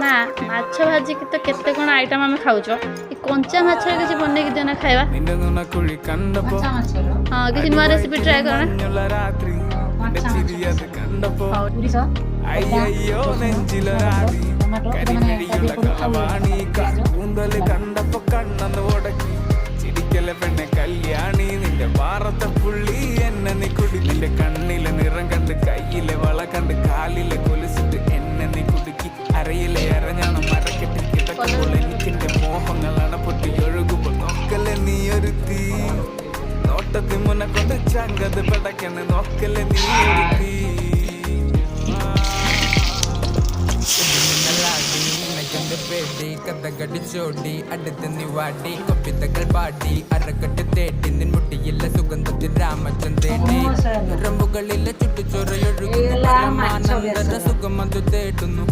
ମା ମାଛ ଭାଜିକି ତ କେତେ କ'ଣ ଆଇଟମ୍ ଆମେ ଖାଉଛ ଏ କଞ୍ଚା ମାଛରେ କିଛି ବନେଇକି ଦିଅ ନା ଖାଇବା। ହଁ କିଛି ନୂଆ ରେସିପି ଟ୍ରାଏ କର ନା। ചിരിക്കലെ പെണ്ണെ കല്യാണി നിന്റെ വാറത്തെ പുള്ളി എന്നെ നീ കുടി നിന്റെ കണ്ണിലെ നിറം കണ്ട് കയ്യിലെ വള കണ്ട് കാലിലെ കൊലുസിട്ട് എന്നെ നീ കുടുക്കി അരയിലെ അരഞ്ഞാണം മരക്കെട്ടിൽ കിടക്കുമ്പോൾ എനിക്കെന്റെ മോഹങ്ങളാണ് പൊട്ടി ഒഴുകുമ്പോൾ നോക്കല്ലേ നീ ഒരു തീ നോട്ടത്തിൽ മുന്നെ കൊണ്ട് ചങ്കത് പടക്കണ് നോക്കല്ലേ നീ ഒരു തീ പേടി കഥകടി ചോടി അടുത്ത് നീ വാടി കവിതകൾ പാടി അരക്കെട്ട് തേടി നിൻ മുട്ടിയിലെ സുഗന്ധത്തിൽ രാമച്ചൻ തേടി റമ്പുകളിലെ ചുട്ടുചോറയൊഴുകുന്നു സുഖം അത് തേടുന്നു